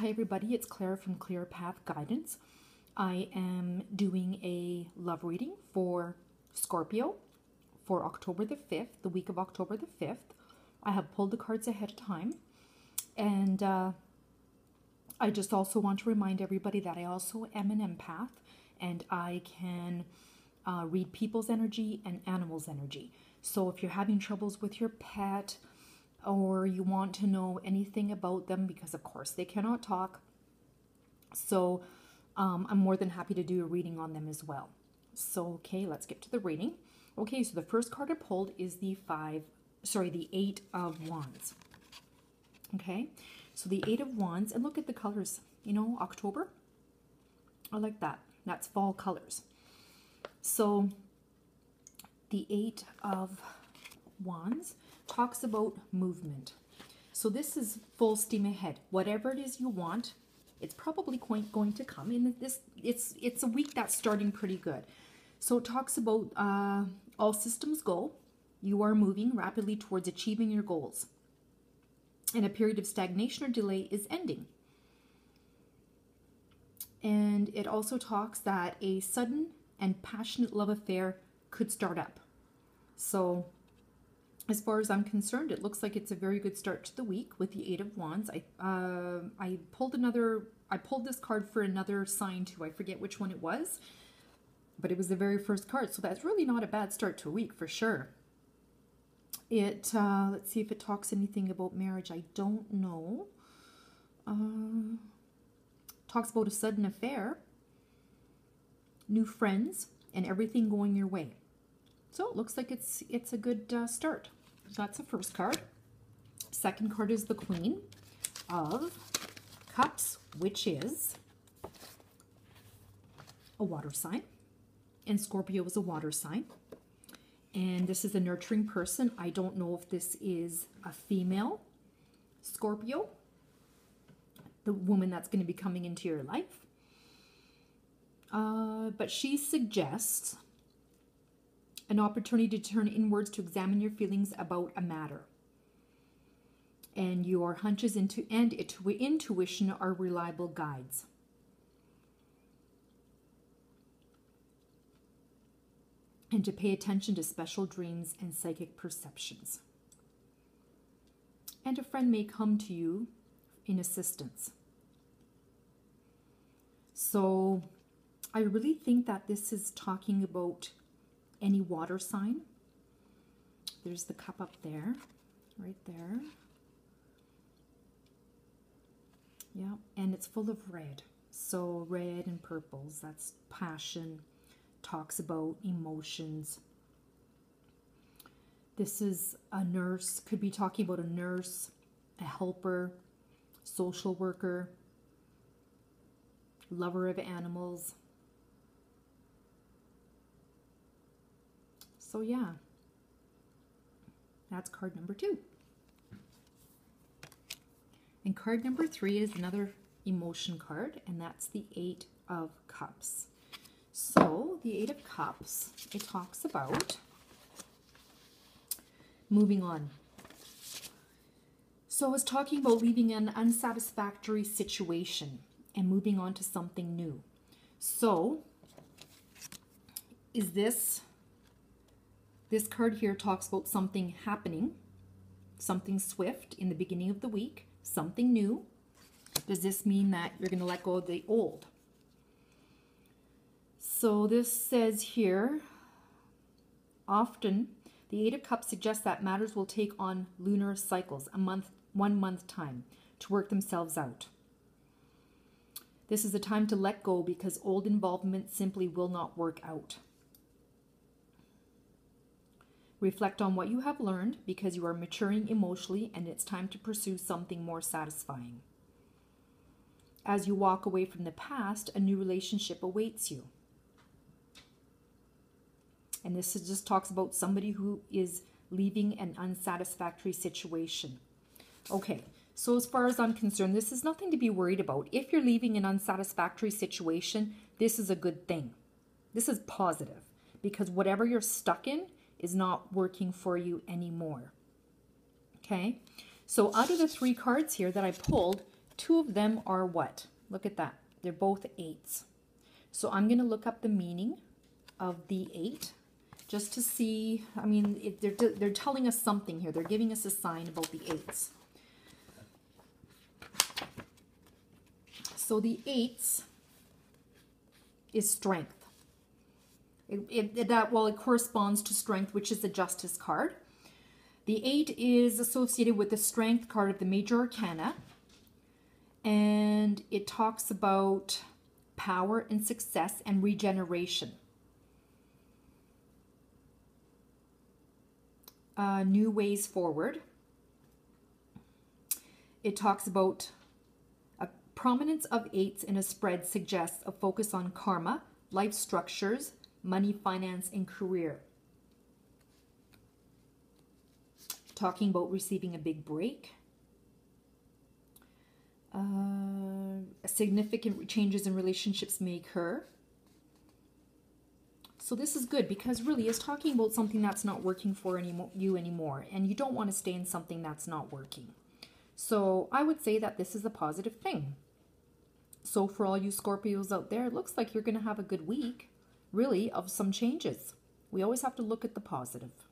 Hi everybody, it's Claire from Clear Path Guidance. I am doing a love reading for Scorpio for October the 5th, the week of October the 5th. I have pulled the cards ahead of time, and I just also want to remind everybody that I also am an empath, and I can read people's energy and animals' energy. So if you're having troubles with your pet, or you want to know anything about them, because of course they cannot talk, so I'm more than happy to do a reading on them as well. So okay, let's get to the reading. Okay, so the first card I pulled is the Eight of Wands. Okay, so the Eight of Wands, and look at the colors, you know, October, I like that. That's fall colors. So the Eight of Wands talks about movement. So this is full steam ahead. Whatever it is you want, it's probably going to come in this. It's a week that's starting pretty good. So it talks about all systems go. You are moving rapidly towards achieving your goals, and a period of stagnation or delay is ending. And it also talks that a sudden and passionate love affair could start up. So as far as I'm concerned, it looks like it's a very good start to the week with the Eight of Wands. I pulled this card for another sign too. I forget which one it was, but it was the very first card. So that's really not a bad start to a week for sure. Let's see if it talks anything about marriage. I don't know. Talks about a sudden affair, new friends, and everything going your way. So it looks like it's a good start. So that's the first card. Second card is the Queen of Cups, which is a water sign. And Scorpio is a water sign. And this is a nurturing person. I don't know if this is a female Scorpio, the woman that's going to be coming into your life. But she suggests an opportunity to turn inwards to examine your feelings about a matter. And your hunches and intuition are reliable guides. And to pay attention to special dreams and psychic perceptions. And a friend may come to you in assistance. So I really think that this is talking about any water sign. There's the cup up there, right there. Yeah, and it's full of red. So red and purples, that's passion, talks about emotions. This is a nurse, could be talking about a nurse, a helper, social worker, lover of animals. So yeah, that's card number 2. And card number 3 is another emotion card, and that's the Eight of Cups. So the Eight of Cups, it talks about moving on. So it's talking about leaving an unsatisfactory situation and moving on to something new. So is this card here talks about something happening, something swift in the beginning of the week, something new. Does this mean that you're going to let go of the old? So this says here, often the Eight of Cups suggests that matters will take on lunar cycles, 1 month time, to work themselves out. This is a time to let go because old involvement simply will not work out. Reflect on what you have learned because you are maturing emotionally and it's time to pursue something more satisfying. As you walk away from the past, a new relationship awaits you. And this just talks about somebody who is leaving an unsatisfactory situation. Okay, so as far as I'm concerned, this is nothing to be worried about. If you're leaving an unsatisfactory situation, this is a good thing. This is positive because whatever you're stuck in is not working for you anymore. Okay, so out of the 3 cards here that I pulled, two of them are what? Look at that. They're both 8s. So I'm going to look up the meaning of the 8 just to see. I mean, they're telling us something here. They're giving us a sign about the 8s. So the 8s is strength. It corresponds to strength, which is the Justice card. The 8 is associated with the Strength card of the Major Arcana, and it talks about power and success and regeneration. New ways forward. It talks about a prominence of 8s in a spread suggests a focus on karma, life structures, money, finance, and career. Talking about receiving a big break. Significant changes in relationships may occur. So this is good because really it's talking about something that's not working for you anymore, and you don't want to stay in something that's not working. So I would say that this is a positive thing. So for all you Scorpios out there, it looks like you're going to have a good week, really, of some changes. We always have to look at the positive.